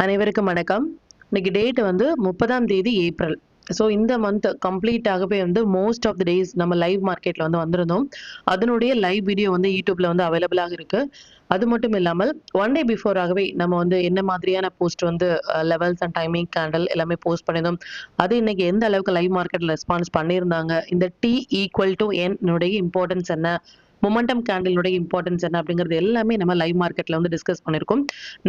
அனைவருக்கும் வணக்கம். இன்னைக்கு டேட் வந்து 30ஆம் தேதி ஏப்ரல். ஸோ இந்த மந்த் கம்ப்ளீட் ஆகவே வந்து மோஸ்ட் ஆஃப் த டேஸ் நம்ம லைவ் மார்க்கெட்ல வந்து வந்திருந்தோம். அதனுடைய லைவ் வீடியோ வந்து யூடியூப்ல வந்து அவைலபிளாக இருக்கு. அது மட்டும் இல்லாமல் ஒன் டே பிஃபோர் ஆகவே நம்ம வந்து என்ன மாதிரியான போஸ்ட் வந்து லெவல்ஸ் அண்ட் டைமிங் கேண்டல் எல்லாமே போஸ்ட் பண்ணியிருந்தோம். அது இன்னைக்கு எந்த அளவுக்கு லைவ் மார்க்கெட்ல ரெஸ்பான்ஸ் பண்ணியிருந்தாங்க, இந்த T ஈக்குவல் டு N உடைய இம்பார்ட்டன்ஸ் என்ன, மொமெண்டம் கேண்டிலுடைய இம்பார்ட்டன்ஸ் என்ன அப்படிங்கிறது எல்லாமே நம்ம லைவ் மார்க்கெட்ல வந்து டிஸ்கஸ் பண்ணியிருக்கோம்.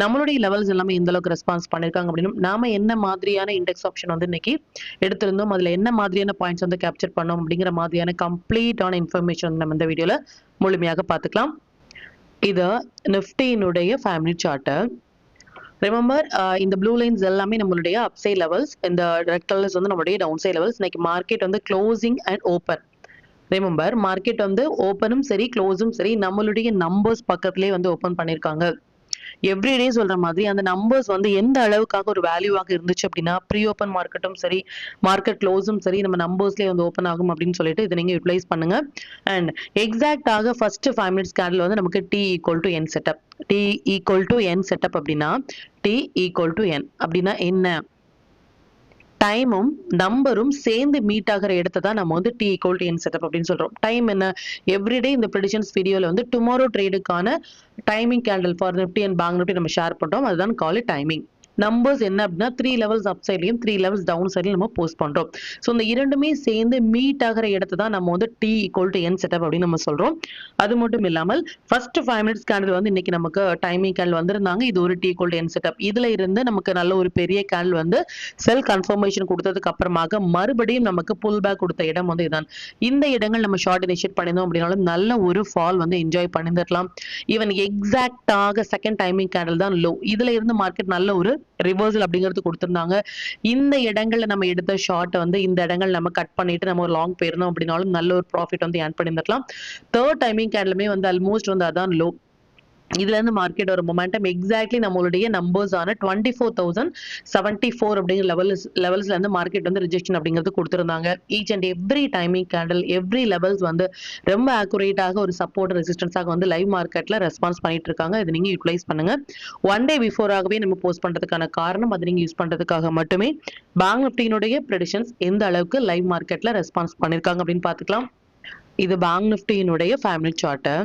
நம்மளுடைய லெவல்ஸ் எல்லாமே எந்த அளவுக்கு ரெஸ்பான்ஸ் பண்ணியிருக்காங்க அப்படின்னு நாம என்ன மாதிரியான இண்டெக்ஸ் ஆப்ஷன் வந்து இன்னைக்கு எடுத்திருந்தோம், அதுல என்ன மாதிரியான பாயிண்ட்ஸ் வந்து கேப்சர் பண்ணோம் அப்படிங்கிற மாதிரியான கம்ப்ளீட்டான இன்ஃபர்மேஷன் நம்ம இந்த வீடியோல முழுமையாக பார்த்துக்கலாம். இது நிஃப்டியினுடைய ஃபேமிலி சார்ட்டு. ரிமெம்பர், இந்த ப்ளூ லைன்ஸ் எல்லாமே நம்மளுடைய அப்சைட் லெவல்ஸ், இந்த ரெட் கலர்ஸ் வந்து நம்மளுடைய டவுன் சைட் லெவல்ஸ். இன்னைக்கு மார்க்கெட் வந்து closing and open. Remember, market வந்து ஓப்பனும் சரி க்ளோஸும் சரி நம்மளுடைய நம்பர்ஸ் பக்கத்திலே வந்து ஓப்பன் பண்ணியிருக்காங்க. எவ்ரிடே சொல்ற மாதிரி அந்த நம்பர்ஸ் வந்து எந்த அளவுக்காக ஒரு வேல்யூவாக இருந்துச்சு அப்படின்னா, ப்ரீ ஓப்பன் மார்க்கெட்டும் சரி மார்க்கெட் க்ளோஸும் சரி நம்ம நம்பர்ஸ்லேயே வந்து ஓப்பன் ஆகும் அப்படின்னு சொல்லிட்டு இதை நீங்க யூட்டிலைஸ் பண்ணுங்க. அண்ட் எக்ஸாக்டாக ஃபர்ஸ்ட் 5 மினிட்ஸ் கேண்டில் வந்து நமக்கு T equal to N setup. T equal to N setup அப்படின்னா T ஈக்குவல் டு N அப்படின்னா என்ன, டைமும் நம்பரும் சேர்ந்து மீட் ஆகிற இடத்தை தான் நம்ம வந்து T equal to N setup அப்படின்னு சொல்றோம். டைம் என்ன, எவ்ரிடே இந்த ப்ரெடிஷன்ஸ் வீடியோல வந்து டுமாரோ ட்ரேடுக்கான timing candle for nifty and bank nifty நம்ம ஷேர் பண்றோம். அதுதான் கால் இட் டைமிங். நம்பர்ஸ் என்ன அப்படின்னா 3 லெவல்ஸ் அப் சைட்லையும் 3 லெவல்ஸ் டவுன் சைட்லையும் நம்ம போஸ்ட் பண்றோம். ஸோ இந்த இரண்டுமே சேர்ந்து மீட் ஆகிற இடத்தை தான் நம்ம வந்து T equal to N setup அப்படின்னு நம்ம சொல்றோம். அது மட்டும் இல்லாமல் ஃபர்ஸ்ட் 5 மினிட்ஸ் கேண்டில் வந்து இன்னைக்கு நமக்கு டைமிங் கேண்டில் வந்திருந்தாங்க. இது ஒரு T equal to N setup. இதுல இருந்து நமக்கு நல்ல ஒரு பெரிய கேண்டில் வந்து செல் கன்ஃபர்மேஷன் கொடுத்ததுக்கு அப்புறமாக மறுபடியும் நமக்கு புல் பேக் கொடுத்த இடம் வந்து இதான். இந்த இடங்கள் நம்ம ஷார்ட் இனிஷியேட் பண்ணியிருந்தோம் அப்படின்னாலும் நல்ல ஒரு ஃபால் வந்து என்ஜாய் பண்ணிருக்கலாம். ஈவன் எக்ஸாக்டாக செகண்ட் டைமிங் கேண்டில் தான் லோ. இதுல இருந்து மார்க்கெட் நல்ல ஒரு ரிவர்சல் அப்படிங்கிறது கொடுத்திருந்தாங்க. இந்த இடங்கள்ல நம்ம எடுத்த ஷார்ட் வந்து இந்த இடங்கள் நம்ம கட் பண்ணிட்டு நம்ம ஒரு லாங் போயிருந்தோம் அப்படின்னாலும் நல்ல ஒரு ப்ராஃபிட் வந்து ஏர்ன் பண்ணிருக்கலாம். தேர்ட் டைமிங் கேண்டிலுமே வந்து ஆல்மோஸ்ட் வந்து அதான் லோ. இதுல இருந்து மார்க்கெட் ஒரு மொமெண்டம் எக்ஸாக்ட்லி நம்மளுடைய நம்பர்ஸ் ஆன 24,074 அப்படிங்கிற லெவல்ஸ்ல இருந்து மார்க்கெட் வந்து ரிஜெக்ஷன் அப்படிங்கிறது கொடுத்திருந்தாங்க. Each and every timing candle every levels வந்து ரொம்ப ஆக்குரேட்டாக ஒரு சப்போர்ட் ரெசிஸ்டன்ஸாக வந்து லைவ் மார்க்கெட்ல ரெஸ்பான்ஸ் பண்ணிட்டு இருக்காங்க. இதை நீங்க யூட்டிலைஸ் பண்ணுங்க. ஒன் டே பிஃபோராகவே நம்ம போஸ்ட் பண்றதுக்கான காரணம் அதை நீங்க யூஸ் பண்றதுக்காக மட்டுமே. பேங்க் நிஃப்டியினுடைய ப்ரெடிஷன்ஸ் எந்த அளவுக்கு லைவ் மார்க்கெட்ல ரெஸ்பான்ஸ் பண்ணிருக்காங்க அப்படின்னு பாத்துக்கலாம். இது பேங்க் நிஃப்டியினுடைய ஃபேமிலி சார்ட்டு.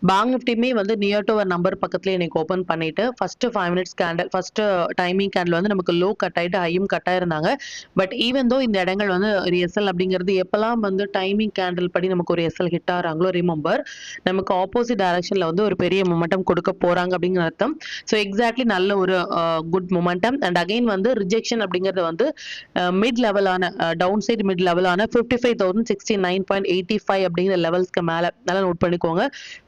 பேங்க் நிஃப்டியுமே வந்து நியர் டு ஒரு நம்பர் பக்கத்துல எனக்கு ஓப்பன் பண்ணிட்டு first 5 minutes candle first timing candle வந்து நமக்கு லோ கட் ஆயிட்டு ஹையும் கட் ஆயிருந்தாங்க. பட் ஈவன் தோ இந்த இடங்கள் வந்து ஒரு எஸ்எல் அப்படிங்கிறது எப்பெல்லாம் வந்து டைமிங் கேண்டில் படி நமக்கு ஒரு எஸ்எல் ஹிட் ஆகிறாங்களோ ரிமெம்பர் நமக்கு ஆப்போசிட் டைரக்ஷன்ல வந்து ஒரு பெரிய மொமெண்டம் கொடுக்க போறாங்க அப்படிங்கிற அர்த்தம். ஸோ எக்ஸாக்ட்லி நல்ல ஒரு குட் மொமெண்டம். அண்ட் அகைன் வந்து ரிஜெக்ஷன் அப்படிங்கிறது வந்து மிட் லெவலான டவுன் சைட் மிட் லெவலான 55,069.85 அப்படிங்கிற லெவல்ஸ்க்கு மேல நல்லா நோட் பண்ணிக்கோங்க.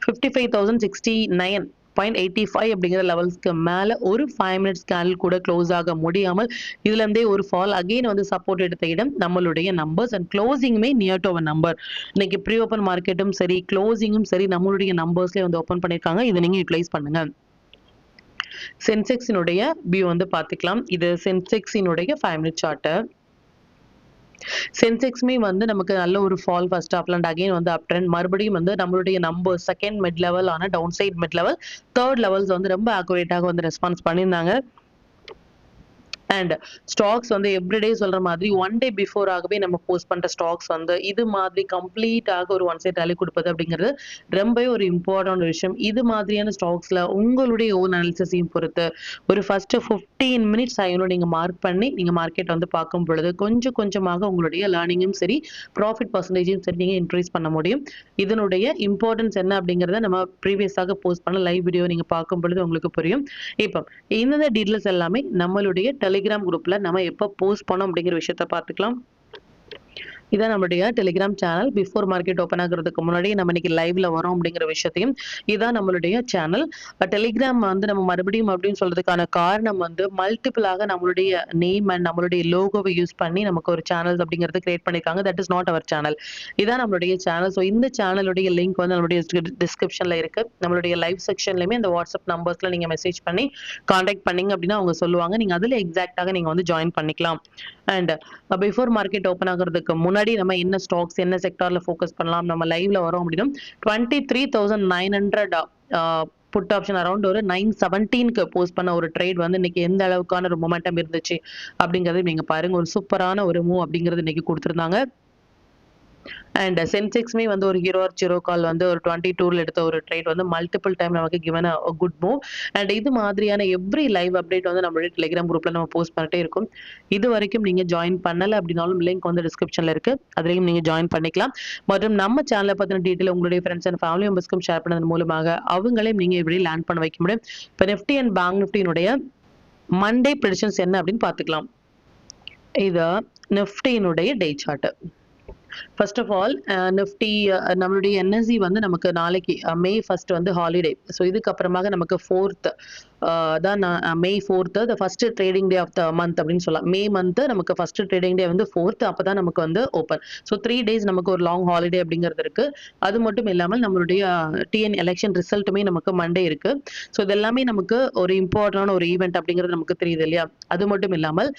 55,069.85 அப்படிங்கிற லெவல்ஸ்க்கு மேல ஒரு 5 மினிட்ஸ் கேண்டில் கூட க்ளோஸ் ஆக முடியாமல் இதுல இருந்தே ஒரு ஃபால் அகைன் வந்து சப்போர்ட் எடுத்த இடம் நம்மளுடைய நம்பர்ஸ் அண்ட் க்ளோசிங்குமே நியர் டு அவர் நம்பர். இன்னைக்கு ப்ரீ ஓப்பன் மார்க்கெட்டும் சரி க்ளோசிங்கும் சரி நம்மளுடைய நம்பர்ஸ்லேயே வந்து ஓப்பன் பண்ணியிருக்காங்க. இதை நீங்க யூட்டிலைஸ் பண்ணுங்க. சென்செக்ஸினுடைய வியூ வந்து பார்த்துக்கலாம். இது சென்செக்ஸினுடைய 5 மினிட் சார்ட்டு. சென்செக்ஸ்மே வந்து நமக்கு நல்ல ஒரு ஃபால் ஃபர்ஸ்ட் ஆஃப்ல அண்ட் அகைன் வந்து அப் ட்ரெண்ட் மறுபடியும் வந்து நம்மளுடைய நம்பர் செகண்ட் மிட் லெவல் ஆன down side mid level third levels வந்து ரொம்ப ஆக்குரேட்டாக வந்து ரெஸ்பான்ஸ் பண்ணியிருந்தாங்க. அண்ட் ஸ்டாக்ஸ் வந்து எவ்ரிடே சொல்ற மாதிரி ஒன் டே பிஃபோர் ஆகவே நம்ம போஸ்ட் பண்ற ஸ்டாக்ஸ் வந்து இது மாதிரி கம்ப்ளீட்டாக ஒரு ஒன் சைட் ரேலி கொடுப்பது அப்படிங்கிறது ரொம்பவே ஒரு இம்பார்ட்டன்ட் விஷயம். இது மாதிரியான ஸ்டாக்ஸ்ல உங்களுடைய ஓன் அனாலிசிஸையும் பொறுத்து ஒரு ஃபர்ஸ்ட் 15 மினிட்ஸ் ஆகியும் நீங்க மார்க் பண்ணி நீங்க மார்க்கெட் வந்து பார்க்கும் பொழுது கொஞ்சம் கொஞ்சமாக உங்களுடைய லேர்னிங்கும் சரி ப்ராஃபிட் பர்சன்டேஜும் சரி நீங்க இன்க்ரீஸ் பண்ண முடியும். இதனுடைய இம்பார்ட்டன்ஸ் என்ன அப்படிங்கிறத நம்ம ப்ரீவியஸாக போஸ்ட் பண்ண லைவ் வீடியோ நீங்க பார்க்கும் பொழுது உங்களுக்கு புரியும். இப்போ இந்த டீடைல்ஸ் எல்லாமே நம்மளுடைய டெலிகிராம் குரூப்ல நம்ம எப்போ போஸ்ட் பண்ணோம் அப்படிங்கிற விஷயத்த பார்த்துக்கலாம். இதான் நம்மளுடைய Telegram channel. Before market open ஆகுறதுக்கு முன்னாடி நம்ம இன்னைக்கு லைவ்ல வரோம் அப்படிங்கிற விஷயத்தையும் இதான் நம்மளுடைய சேனல். டெலிகிராம் வந்து நம்ம மறுபடியும் அப்படின்னு சொல்றதுக்கான காரணம் வந்து மல்டிபிளாக நம்மளுடைய நேம் அண்ட் நம்மளுடைய லோகோவை யூஸ் பண்ணி நமக்கு ஒரு சேனல்ஸ் அப்படிங்கிறது கிரியேட் பண்ணிருக்காங்க. That is not our channel. இதான் நம்மளுடைய சேனல். ஸோ இந்த சேனலுடைய லிங்க் வந்து நம்மளுடைய டிஸ்கிரிப்ஷன்ல இருக்கு. நம்மளுடைய லைவ் செக்ஷன்லயுமே இந்த வாட்ஸ்அப் நம்பர்ஸ்ல நீங்க மெசேஜ் பண்ணி கான்டாக்ட் பண்ணீங்க அப்படின்னா அவங்க சொல்லுவாங்க. நீங்க அதுல எக்ஸாக்டாக நீங்க வந்து ஜாயின் பண்ணிக்கலாம். அண்ட் பிஃபோர் மார்க்கெட் ஓப்பன் ஆகுறதுக்கு முன்னாடி நம்ம என்ன ஸ்டாக்ஸ் என்ன செக்டார்ல ஃபோக்கஸ் பண்ணலாம் நம்ம லைவ்ல வரோம் அப்படின்னா 23,900 புட் ஆப்ஷன் அரௌண்ட் ஒரு 917க்கு போஸ்ட் பண்ண ஒரு ட்ரேட் வந்து இன்னைக்கு எந்த அளவுக்கான ஒரு மொமெண்டம் இருந்துச்சு அப்படிங்கறது நீங்க பாருங்க. ஒரு சூப்பரான ஒரு மூவ் அப்படிங்கறது இன்னைக்கு கொடுத்திருந்தாங்க. அண்ட் சென்செக்ஸ்மே வந்து ஒரு ஹீரோ ஆர் ஜீரோ கால் வந்து ஒரு 22ல எடுத்த ஒரு ட்ரேட் வந்து மல்டிபிள் டைம் நமக்கு given a good move. And இது மாதிரியான எவ்ரி லைவ் அப்டேட் வந்து நம்மளுடைய டெலிகிராம் குரூப்ல நம்ம போஸ்ட் பண்ணிட்டே இருக்கும். இது வரைக்கும் நீங்க ஜாயின் பண்ணல அப்படின்னாலும் லிங்க் வந்து டிஸ்கிரிப்ஷன்ல இருக்கு. அதுலயும் நீங்க ஜாயின் பண்ணிக்கலாம். மற்றும் நம்ம சேனலை பத்தின டீட்டெயில் உங்களுடைய ஃப்ரெண்ட்ஸ் அண்ட் ஃபேமிலி மெம்பர்ஸ்க்கும் ஷேர் பண்ணதன் மூலமாக அவங்களையும் நீங்க இப்படி லேண்ட் பண்ண வைக்க முடியும். இப்போ நிஃப்டி அண்ட் பேங்க் நிஃப்டியினுடைய மண்டே ப்ரெடிக்ஷன்ஸ் என்ன அப்படின்னு பார்த்துக்கலாம். இது நிஃப்டியினுடைய day chart. First of all nifty நம்மளுடைய என்எஸ்சி வந்து நமக்கு நாளைக்கு மே 1 வந்து ஹாலிடே. ஸோ இதுக்கப்புறமாக நமக்கு 4th தான் May 4th the first trading day of the month அப்படின்னு சொல்லலாம். மே மந்த் நமக்கு ஃபர்ஸ்ட் ட்ரேடிங் டே வந்து 4th, அப்பதான் நமக்கு வந்து ஓப்பன். ஸோ 3 days நமக்கு ஒரு லாங் ஹாலிடே அப்படிங்கிறது இருக்கு. அது மட்டும் இல்லாமல் நம்மளுடைய டிஎன் எலெக்ஷன் ரிசல்ட்டுமே நமக்கு மண்டே இருக்கு. ஸோ இது எல்லாமே நமக்கு ஒரு இம்பார்ட்டன்டான ஒரு ஈவெண்ட் அப்படிங்கிறது நமக்கு தெரியுது இல்லையா? அது மட்டும் இல்லாமல்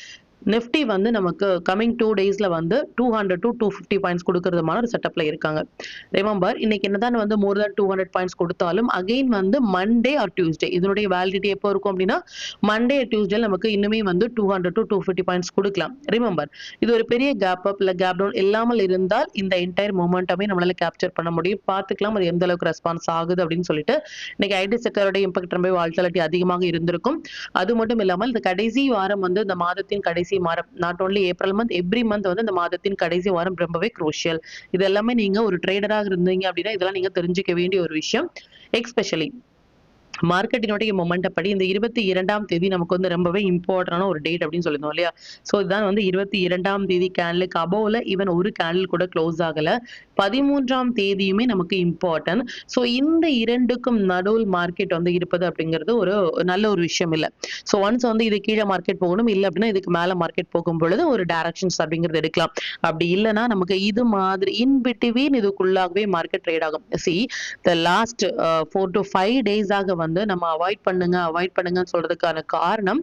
நிஃப்டி வந்து நமக்கு கமிங் 2 daysல வந்து 200 to 250 பாயிண்ட்ஸ் கொடுக்கறதுமான ஒரு செட்டப்ல இருக்காங்க. ரிமெம்பர் இன்னைக்கு என்னதான் வந்து மோர் தேன் 200 பாயிண்ட்ஸ் கொடுத்தாலும் அகைன் வந்து மண்டே ஆர் டியூஸ்டே இதனுடைய வேலிடிட்டி எப்போ இருக்கும் அப்படின்னா மண்டே டியூஸ்டே நமக்கு இன்னுமே வந்து 200 to 250 பாயிண்ட்ஸ் கொடுக்கலாம். ரிமெம்பர் இது ஒரு பெரிய கேப் அப் இல்ல கேப் டவுன் இல்லாமல் இருந்தால் இந்த என்டையர் மொமெண்டமே நம்மளால கேப்சர் பண்ண முடியும். பார்த்துக்கலாம் அது எந்த அளவுக்கு ரெஸ்பான்ஸ் ஆகுது அப்படின்னு சொல்லிட்டு. இன்னைக்கு ஐடி செக்டரோட இம்பாக்ட் ரொம்ப வால்டாலிட்டி அதிகமாக இருந்திருக்கும். அது மட்டும் இல்லாமல் இந்த கடைசி வாரம் வந்து இந்த மாதத்தின் கடைசி மாதம் not only April month every month வந்து இந்த மாதத்தின் கடைசி வாரம் ரொம்பவே குரூஷியல். இது எல்லாமே நீங்க ஒரு ட்ரேடராக இருந்தீங்க அப்படின்னா இதெல்லாம் நீங்க தெரிஞ்சுக்க வேண்டிய ஒரு விஷயம். எக்ஸ்பெஷலி மார்க்கெட்டினுடைய மொமெண்டம் படி இந்த 22ஆம் தேதி நமக்கு வந்து ரொம்பவே இம்பார்ட்டன்டான ஒரு டேட் அப்படின்னு சொல்லியிருந்தோம் இல்லையா? ஸோ இதுதான் வந்து 22ஆம் தேதி கேண்டலுக்கு அபோவ்ல ஈவன் ஒரு கேண்டில் கூட க்ளோஸ் ஆகல. 13ஆம் தேதியுமே நமக்கு இம்பார்ட்டன்ட். ஸோ இந்த இரண்டுக்கும் நடுவில் மார்க்கெட் வந்து இருப்பது அப்படிங்கிறது ஒரு நல்ல ஒரு விஷயம் இல்லை. ஸோ ஒன்ஸ் வந்து இது கீழே மார்க்கெட் போகணும், இல்லை அப்படின்னா இதுக்கு மேலே மார்க்கெட் போகும் பொழுது ஒரு டைரக்ஷன்ஸ் அப்படிங்கிறது எடுக்கலாம். அப்படி இல்லைன்னா நமக்கு இது மாதிரி இன் பிட்வீன் இதுக்குள்ளாகவே மார்க்கெட் ட்ரேட் ஆகும். சி த லாஸ்ட் 4 to 5 டேஸாக வந்து நம்ம அவாய்ட் பண்ணுங்கன்னு சொல்றதுக்கான காரணம்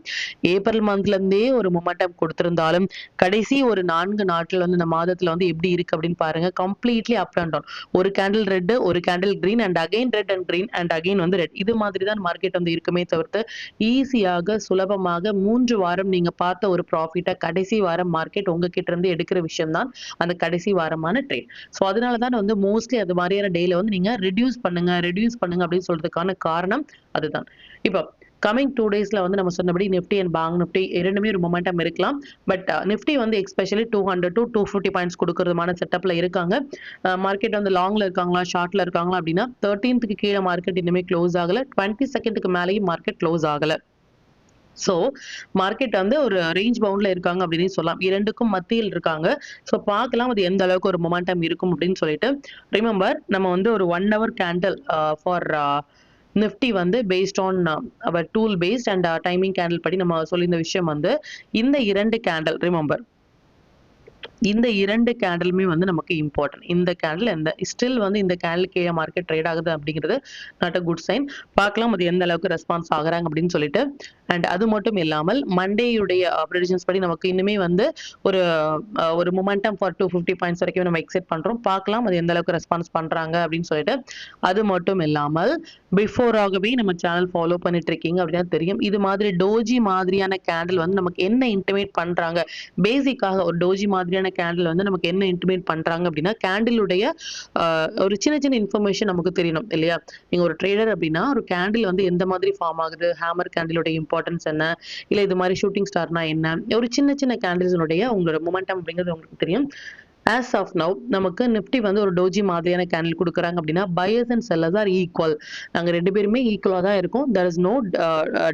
ஏப்ரல் மந்த்ல இருந்தே ஒரு மொமெண்டம் கொடுத்திருந்தாலும் கடைசி ஒரு 4 நாட்கள் வந்து இந்த மாதத்துல வந்து எப்படி இருக்கு அப்படின்னு பாருங்க. Completely up and down. ஒரு கேண்டில் ரெட், ஒரு candle green and again red and green and again வந்து ரெட். இது மாதிரி தான் மார்க்கெட் வந்து இருக்குமே தவிர்த்து ஈஸியாக சுலபமாக 3 வாரம் நீங்க பார்த்த ஒரு ப்ராஃபிட்டை கடைசி வாரம் மார்க்கெட் உங்ககிட்ட இருந்து எடுக்கிற விஷயம் தான் அந்த கடைசி வாரமான ட்ரேட். ஸோ அதனாலதான் வந்து மோஸ்ட்லி அது மாதிரியான டேல வந்து நீங்க ரெடியூஸ் பண்ணுங்க அப்படின்னு சொல்றதுக்கான காரணம் அதுதான். இப்போ கமிங் 2 daysல வந்து நம்ம சொன்னபடி நிஃப்டி அண்ட் பேங்க் நிஃப்டி இரண்டுமே ஒரு மொமெண்டம் இருக்கலாம். பட் நிஃப்டி வந்து எக்ஸ்பெஷலி 200 to 250 பாயிண்ட்ஸ் கொடுக்கறதுமான செட்டப்ல இருக்காங்க. மார்க்கெட் வந்து லாங்ல இருக்காங்களா ஷார்ட்ல இருக்காங்களா அப்படின்னா 13th கீழே மார்க்கெட் இன்னுமே க்ளோஸ் ஆகல. 22nd மேலேயும் மார்க்கெட் க்ளோஸ் ஆகல. ஸோ மார்க்கெட் வந்து ஒரு ரேஞ்ச் பவுண்ட்ல இருக்காங்க அப்படின்னு சொல்லலாம். இரண்டுக்கும் மத்தியில் இருக்காங்க. ஸோ பார்க்கலாம் அது எந்த அளவுக்கு ஒரு மொமெண்டம் இருக்கும் அப்படின்னு சொல்லிட்டு. ரிமெம்பர் நம்ம வந்து ஒரு 1 hour கேண்டில் ஃபார் நிஃப்டி வந்து based on our tool based and timing candle படி நம்ம சொல்லியிருந்த விஷயம் வந்து இந்த 2 கேண்டில் ரிமெம்பர் இந்த 2 கேண்டலுமே வந்து நமக்கு இம்பார்ட்டன்ட். இந்த கேண்டில் எந்த ஸ்டில் வந்து இந்த கேண்டில் கீழே மார்க்கெட் ட்ரேட் ஆகுது அப்படிங்கிறது நாட் அ குட் சைன். பார்க்கலாம் அது எந்த அளவுக்கு ரெஸ்பான்ஸ் ஆகுறாங்க அப்படின்னு சொல்லிட்டு. அண்ட் அது மட்டும் இல்லாமல் மண்டேயுடைய ப்ரெடிக்ஷன்ஸ் படி நமக்கு இன்னுமே வந்து ஒரு ஒரு மொமெண்டம் ஃபார் 250 பாயிண்ட்ஸ் வரைக்கும் நம்ம எக்ஸெப்ட் பண்றோம். பார்க்கலாம் அது எந்த அளவுக்கு ரெஸ்பான்ஸ் பண்றாங்க அப்படின்னு சொல்லிட்டு. அது மட்டும் இல்லாமல் பிஃபோராகவே நம்ம சேனல் ஃபாலோ பண்ணிட்டு இருக்கீங்க அப்படின்னா தெரியும். இது மாதிரி டோஜி மாதிரியான கேண்டில் வந்து நமக்கு என்ன இன்டிமேட் பண்றாங்க, பேசிக்காக ஒரு டோஜி மாதிரியான கேண்டில் வந்து நமக்கு என்ன இன்டிமேட் பண்றாங்க அப்படின்னா கேண்டிலுடைய ஒரு சின்ன சின்ன இன்ஃபர்மேஷன் நமக்கு தெரியணும் இல்லையா? நீங்க ஒரு ட்ரேடர் அப்படின்னா ஒரு கேண்டில் வந்து எந்த மாதிரி ஃபார்ம் ஆகுது, ஹேமர் கேண்டிலோட இம்பார்ட்டன்ஸ் என்ன, இல்ல இது மாதிரி ஷூட்டிங் ஸ்டார்னா என்ன, ஒரு சின்ன சின்ன கேண்டில்ஸுடைய உங்களோட மொமெண்டம் அப்படிங்கிறது உங்களுக்கு தெரியும். ஆஸ் ஆஃப் நவ் நமக்கு நிஃப்டி வந்து ஒரு டோஜி மாதிரியான கேண்டில் கொடுக்குறாங்க அப்படின்னா buyers and sellers are equal. நாங்கள் 2 பேருமே ஈக்குவலாக தான் இருக்கும். தெர் இஸ் நோ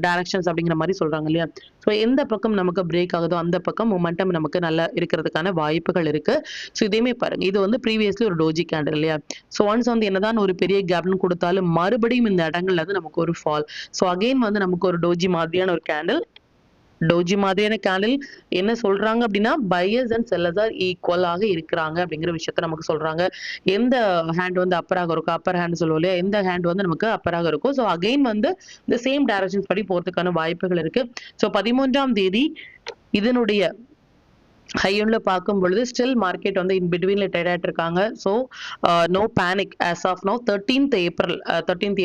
டைரக்ஷன்ஸ் அப்படிங்கிற மாதிரி சொல்றாங்க இல்லையா? ஸோ எந்த பக்கம் நமக்கு பிரேக் ஆகுதோ அந்த பக்கம் மொமெண்டம் நமக்கு நல்லா இருக்கிறதுக்கான வாய்ப்புகள் இருக்கு. ஸோ இதையுமே பாருங்க, இது வந்து ப்ரீவியஸ்லி ஒரு டோஜி கேண்டில் இல்லையா? ஸோ ஒன்ஸ் வந்து என்னதான் ஒரு பெரிய கேப்னு கொடுத்தாலும் மறுபடியும் இந்த இடங்கள்ல வந்து நமக்கு ஒரு ஃபால். ஸோ அகெயின் வந்து நமக்கு ஒரு டோஜி மாதிரியான ஒரு கேண்டில் என்ன சொல்றாங்க அப்படின்னா பையர்ஸ் அண்ட் செல்லர்ஸ் ஆர் ஈக்குவலாக இருக்கிறாங்க அப்படிங்கிற விஷயத்த நமக்கு சொல்றாங்க. எந்த ஹேண்ட் வந்து அப்பராக இருக்கும், அப்பர் ஹேண்ட் சொல்லுவோம் இல்லையா, எந்த ஹேண்ட் வந்து நமக்கு அப்பராக இருக்கும். ஸோ அகைன் வந்து இந்த சேம் டைரக்ஷன்ஸ் படி போறதுக்கான வாய்ப்புகள் இருக்கு. ஸோ 13ஆம் தேதி இதனுடைய ஹையன்ல பார்க்கும் பொழுது ஸ்டில் மார்க்கெட் வந்து இன் பிட்வீன்ல ட்ரேட் ஆயிட்டு இருக்காங்க. So no panic as of no 13th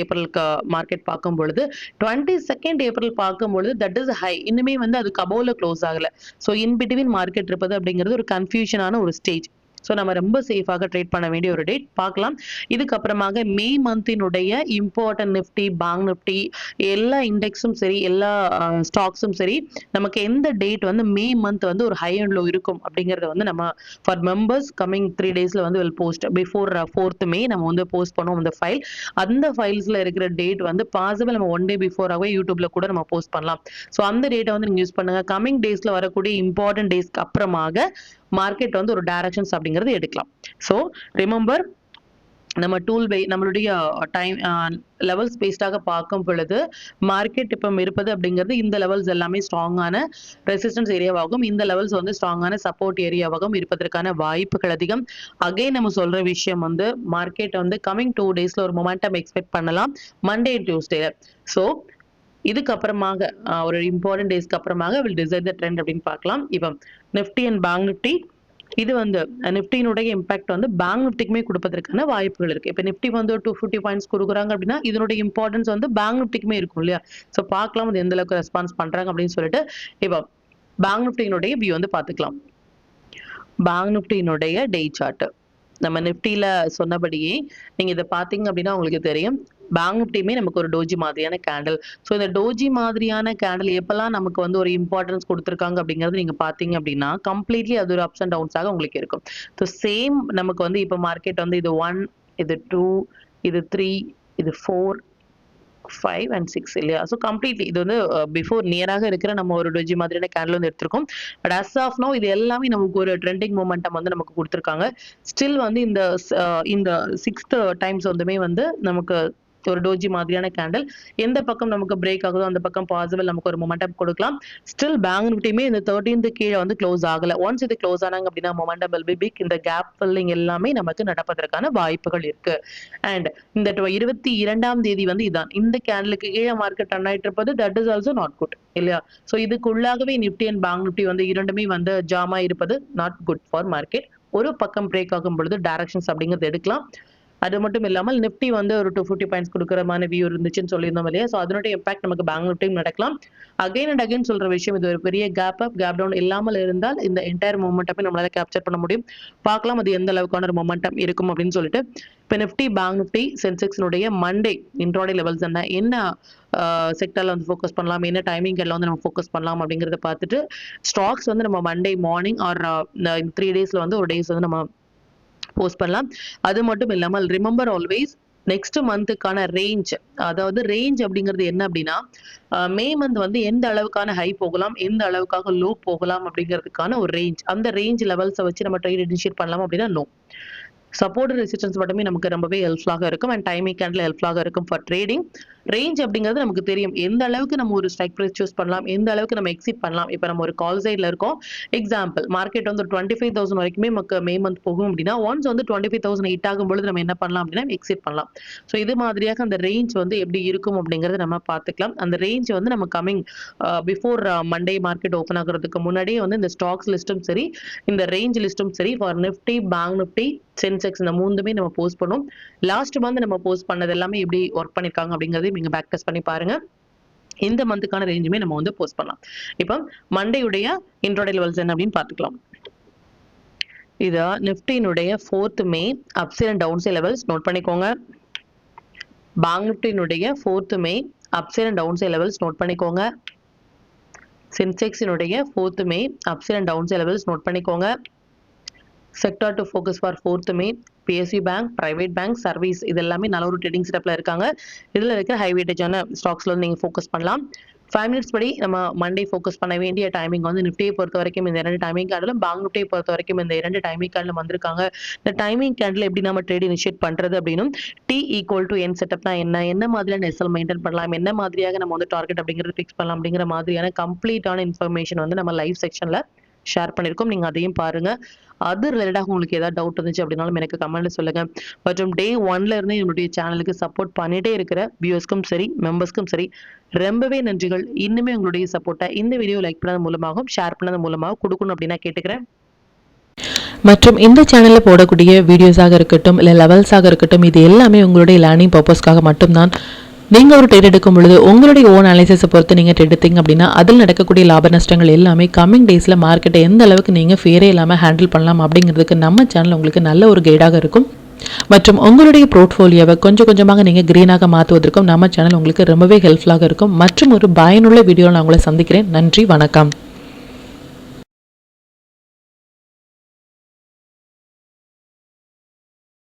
ஏப்ரலுக்கு மார்க்கெட் பார்க்கும் பொழுது 22nd ஏப்ரல் பார்க்கும் பொழுது தட் இஸ் ஹை. இன்னுமே வந்து அது கபோல க்ளோஸ் ஆகல. ஸோ இன் பிட்வீன் மார்க்கெட் இருப்பது அப்படிங்கிறது ஒரு கன்ஃபியூஷனான ஒரு ஸ்டேஜ். ஸோ நம்ம ரொம்ப சேஃபாக ட்ரேட் பண்ண வேண்டிய ஒரு டேட் பார்க்கலாம். இதுக்கப்புறமாக மே மந்தினுடைய இம்பார்ட்டன்ட் நிஃப்டி, பேங்க் நிஃப்டி எல்லா இண்டெக்ஸும் சரி, எல்லா ஸ்டாக்ஸும் சரி, நமக்கு எந்த டேட் வந்து மே மந்த் வந்து ஒரு ஹை அண்ட் லோ இருக்கும் அப்படிங்கறத வந்து நம்ம ஃபார் மெம்பர்ஸ் கமிங் 3 டேஸ்ல வந்து வில் போஸ்ட் பிஃபோர் 4th மே நம்ம வந்து போஸ்ட் பண்ணுவோம் அந்த ஃபைல். அந்த ஃபைல்ஸ்ல இருக்கிற டேட் வந்து பாசிபிள் நம்ம 1 டே பிஃபோராகவே யூடியூப்ல கூட நம்ம போஸ்ட் பண்ணலாம். ஸோ அந்த டேட்டை வந்து நீங்க யூஸ் பண்ணுங்க. கமிங் டேஸ்ல வரக்கூடிய இம்பார்ட்டன்ட் டேஸ்க்கு அப்புறமாக மார்க்கெட் வந்து ஒரு டைரக்ஷன்ஸ் அப்படிங்கிறது எடுக்கலாம். ஸோ ரிமெம்பர், நம்ம நம்மளுடைய டைம் லெவல்ஸ் பேஸ்டாக பார்க்கும் பொழுது மார்க்கெட் இப்போ இருப்பது அப்படிங்கிறது இந்த லெவல்ஸ் எல்லாமே ஸ்ட்ராங்கான ரெசிஸ்டன்ஸ் ஏரியாவாகும். இந்த லெவல்ஸ் வந்து ஸ்ட்ராங்கான சப்போர்ட் ஏரியாவாகவும் இருப்பதற்கான வாய்ப்புகள் அதிகம். அகைன் நம்ம சொல்ற விஷயம் வந்து மார்க்கெட் வந்து கமிங் 2 டேஸ்ல ஒரு மொமெண்டம் எக்ஸ்பெக்ட் பண்ணலாம், மண்டே டியூஸ்டே. ஸோ இதுக்கப்புறமாக ஒரு இம்பார்ட்டன்ட் டேஸ்க்கு அப்புறமாக வில் டிசைட் த ட்ரெண்ட் அப்படின்னு பார்க்கலாம். இப்போ நிஃப்டி அண்ட் பேங்க் நிஃப்டி, இது வந்து நிஃப்டியினுடைய இம்பாக்ட் வந்து பேங்க் நிஃப்டிக்குமே கொடுப்பதற்கான வாய்ப்புகள் இருக்கு. இப்போ நிஃப்டி வந்து 250 பாயிண்ட்ஸ் கொடுக்குறாங்க அப்படின்னா இதனுடைய இம்பார்ட்டன்ஸ் வந்து பேங்க் நிஃப்டிக்குமே இருக்கும் இல்லையா? ஸோ பார்க்கலாம் அது எந்த அளவுக்கு ரெஸ்பான்ஸ் பண்றாங்க அப்படின்னு சொல்லிட்டு. இப்போ பேங்க் நிஃப்டியினுடைய வியூ வந்து பார்த்துக்கலாம். பேங்க் நிஃப்டியினுடைய டே சார்ட் நம்ம நிஃப்டியில சொன்னபடியே நீங்க இதை பார்த்தீங்க அப்படின்னா உங்களுக்கு தெரியும். பேங்க் நிஃப்டியுமே நமக்கு ஒரு டோஜி மாதிரியான கேண்டில். ஸோ இந்த டோஜி மாதிரியான கேண்டில் எப்பெல்லாம் நமக்கு வந்து ஒரு இம்பார்ட்டன்ஸ் கொடுத்துருக்காங்க அப்படிங்கிறது நீங்க பார்த்தீங்க அப்படின்னா கம்ப்ளீட்லி அது ஒரு அப்ஸ் அண்ட் டவுன்ஸாக உங்களுக்கு இருக்கும். ஸோ சேம் நமக்கு வந்து இப்போ மார்க்கெட் வந்து இது 1, இது 2, இது 3, இது 4, 5 and 6 இல்லையா? ஸோ கம்ப்ளீட்லி இது வந்து பிஃபோர் நியராக இருக்கிற நம்ம ஒரு டோஜி மாதிரியான கேண்டில் வந்து எடுத்திருக்கோம். பட் அஸ் ஆஃப் நோ இது எல்லாமே நமக்கு ஒரு ட்ரெண்டிங் மூமெண்டம் வந்து நமக்கு கொடுத்துருக்காங்க. ஸ்டில் வந்து இந்த 6th டைம்ஸ் வந்துமே வந்து நமக்கு ஒரு டோஜி மாதிரியான கேண்டில் எந்த பக்கம் நமக்கு பிரேக் ஆகுதோ அந்த பக்கம் பாசிபிள் நமக்கு ஒரு மொமெண்டம் கொடுக்கலாம். ஸ்டில் பேங்க் நிஃப்டியுமே இந்த 13th கீழே வந்து க்ளோஸ் ஆகல. ஒன்ஸ் இது க்ளோஸ் ஆனாங்க அப்படின்னா மொமெண்டம் வில் பி பிக். இந்த கேப் ஃபில்லிங் எல்லாமே நமக்கு நடப்பதற்கான வாய்ப்புகள் இருக்கு. அண்ட் இந்த 22ஆம் தேதி வந்து இதான் இந்த கேண்டலுக்கு கீழே மார்க்கெட் ரன் ஆயிட்டு இருப்பது that is also not good இல்லையா? ஸோ இதுக்குள்ளாகவே நிஃப்டி அண்ட் பேங்க் நிஃப்டி வந்து இரண்டுமே வந்து ஜாமா இருப்பது நாட் குட் ஃபார் மார்க்கெட். ஒரு பக்கம் பிரேக் ஆகும் பொழுது டைரக்ஷன்ஸ் அப்படிங்கிறது எடுக்கலாம். அது மட்டும் இல்லாமல் நிஃப்டி வந்து ஒரு 250 பாயிண்ட்ஸ் கொடுக்குற மாதிரி வியூ இருந்துச்சுன்னு சொல்லியிருந்தோம் இல்லையா? ஸோ அதனுடைய இம்பாக்ட் நமக்கு பேங்க் நிஃப்டியும் நடக்கலாம். அகைன் அண்ட் அகைன் சொல்ற விஷயம், இது ஒரு பெரிய கேப் அப் கேப் டவுன் இல்லாமல் இருந்தால் இந்த என்டையர் மொமெண்டமே நம்மளால கேப்சர் பண்ண முடியும். பார்க்கலாம் அது எந்த அளவுக்கான ஒரு மொமெண்டம் இருக்கும் அப்படின்னு சொல்லிட்டு. இப்போ நிஃப்டி, பேங்க் நிஃப்டி, சென்செக்ஸினுடைய மண்டே இன்ட்ராடே லெவல்ஸ் என்ன செக்டர்ல வந்து ஃபோக்கஸ் பண்ணலாம், என்ன டைமிங் எல்லாம் வந்து நம்ம ஃபோக்கஸ் பண்ணலாம் அப்படிங்கிறத பார்த்துட்டு ஸ்டாக்ஸ் வந்து நம்ம மண்டே மார்னிங் ஆர் 3 டேஸ்ல வந்து ஒரு டேஸ் வந்து நம்ம போஸ்ட் பண்ணலாம். அது மட்டும் இல்லாமல் ரிமெம்பர் ஆல்வேஸ் நெக்ஸ்ட் மந்த்துக்கான ரேஞ்ச், அதாவது ரேஞ்ச் அப்படிங்கிறது என்ன அப்படின்னா மே மந்த் வந்து எந்த அளவுக்கான ஹை போகலாம், எந்த அளவுக்காக லோ போகலாம் அப்படிங்கிறதுக்கான ஒரு ரேஞ்ச். அந்த ரேஞ்ச் லெவல்ஸை வச்சு நம்ம ட்ரேட் இனிஷியேட் பண்ணலாம் அப்படின்னா நோ. சப்போர்ட் ரெசிஸ்டன்ஸ் மட்டுமே நமக்கு ரொம்பவே ஹெல்ப்ஃபுல்லாக இருக்கும் அண்ட் டைமிங் கேண்டில் ஹெல்ப்ஃபுல்லாக இருக்கும் ஃபார் ட்ரேடிங். ரேஞ்ச் அப்படிங்கிறது நமக்கு தெரியும் எந்த அளவுக்கு நம்ம ஒரு ஸ்ட்ரைக் ப்ரைஸ் சூஸ் பண்ணலாம், எந்த அளவுக்கு நம்ம எக்ஸிட் பண்ணலாம். இப்போ நம்ம ஒரு கால் சைடில் இருக்கோம், எக்ஸாம்பிள் மார்க்கெட் வந்து 25,000 வரைக்குமே நமக்கு மே மந்த் போகும் அப்படின்னா ஒன்ஸ் வந்து 25,000 ஹிட் ஆகும்பொழுது நம்ம என்ன பண்ணலாம் அப்படின்னா எக்ஸிட் பண்ணலாம். ஸோ இது மாதிரியாக அந்த ரேஞ்ச் வந்து எப்படி இருக்கும் அப்படிங்கிறத நம்ம பார்த்துக்கலாம். அந்த ரேஞ்ச் வந்து நம்ம coming before Monday market open ஆகுறதுக்கு முன்னாடியே வந்து இந்த ஸ்டாக்ஸ் லிஸ்ட்டும் சரி, இந்த ரேஞ்ச் லிஸ்ட்டும் சரி for Nifty, bank Nifty, Sensex இந்த மூணுமே நம்ம போஸ்ட் பண்ணோம். லாஸ்ட் மந்த் நம்ம போஸ்ட் பண்ணது எல்லாமே எப்படி ஒர்க் பண்ணிருக்காங்க அப்படிங்கறதையும் நீங்க பேக் டெஸ்ட் பண்ணி பாருங்க. இந்த மந்த்துக்கான ரேஞ்சுமே நம்ம வந்து போஸ்ட் பண்ணலாம். இப்போ மண்டேயுடைய இன்ட்ராடே லெவல்ஸ் என்ன அப்படின்னு பார்த்துக்கலாம். இது நிஃப்டியினுடைய 4th May upside and down side levels note பண்ணிக்கோங்க. பேங்க் நிஃப்டியினுடைய 4th May upside and down side levels note பண்ணிக்கோங்க. சென்செக்ஸினுடைய 4th May upside and down side levels note பண்ணிக்கோங்க. Sector to focus for 4th May PSU bank, private bank, service இது எல்லாமே நல்ல ஒரு trading செட்டப்ல இருக்காங்க. இதுல இருக்கிற ஹை வெயிட்டேஜான ஸ்டாக்ஸ்ல நீங்க ஃபோக்கஸ் பண்ணலாம். 5 மினிட்ஸ் படி நம்ம மண்டே ஃபோக்கஸ் பண்ண வேண்டிய டைமிங் வந்து நிஃப்டியை பொறுத்த வரைக்கும் இந்த 2 டைமிங் கேண்டிலும், பேங்க் நிஃப்டியை பொறுத்த வரைக்கும் இந்த 2 டைமிங் கேண்டிலும் வந்திருக்காங்க. இந்த டைமிங் கேண்டில் எப்படி நம்ம ட்ரேட் இனிஷியேட் பண்றது அப்படின்னும், T=N செட்டப்னா என்ன மாதிரியான எஸ்எல் மெயின்டைன் பண்ணலாம், என்ன மாதிரியாக நம்ம வந்து டார்கெட் அப்படிங்கிறது ஃபிக்ஸ் பண்ணலாம் அப்படிங்கிற மாதிரியான கம்ப்ளீட்டான இன்ஃபர்மேஷன் வந்து நம்ம லைவ் செக்ஷன்ல ஷேர் பண்ணியிருக்கோம். நீங்கள் அதையும் பாருங்கள். அது ரிலேட்டடாக உங்களுக்கு ஏதாவது டவுட் இருந்துச்சு அப்படின்னாலும் எனக்கு கமெண்ட்ல சொல்லுங்கள். மற்றும் டே 1ல இருந்து என்னுடைய சேனலுக்கு சப்போர்ட் பண்ணிட்டே இருக்கிற வியூவர்ஸ்க்கும் சரி, மெம்பர்ஸ்க்கும் சரி, ரொம்பவே நன்றிகள். இன்னுமே உங்களுடைய சப்போர்ட்டை இந்த வீடியோ லைக் பண்ணது மூலமாகவும் ஷேர் பண்ணது மூலமாகவும் கொடுக்கணும் அப்படின்னு நான் கேட்டுக்கிறேன். மற்றும் இந்த சேனலில் போடக்கூடிய வீடியோஸாக இருக்கட்டும், இல்லை லெவல்ஸாக இருக்கட்டும், இது எல்லாமே உங்களுடைய லேர்னிங் பர்பஸ்க்காக மட்டும்தான். நீங்கள் ஒரு ட்ரேட் எடுக்கும் பொழுது உங்களுடைய ஓன் அனாலிசிஸை பொறுத்து நீங்கள் ட்ரேட் எடுத்தீங்க அப்படின்னா அதில் நடக்கக்கூடிய லாப நஷ்டங்கள் எல்லாமே கம்மிங் டேஸில் மார்க்கெட்டை எந்த அளவுக்கு நீங்கள் ஃபேரே இல்லாமல் ஹேண்டில் பண்ணலாம் அப்படிங்கிறதுக்கு நம்ம சேனல் உங்களுக்கு நல்ல ஒரு கைடாக இருக்கும். மற்றும் உங்களுடைய போர்ட்ஃபோலியோவை கொஞ்சம் கொஞ்சமாக நீங்கள் க்ரீனாக மாற்றுவதற்கும் நம்ம சேனல் உங்களுக்கு ரொம்பவே ஹெல்ப்ஃபுல்லாக இருக்கும். மற்றும் ஒரு பயனுள்ள வீடியோவில் நான் உங்களை சந்திக்கிறேன். நன்றி, வணக்கம்.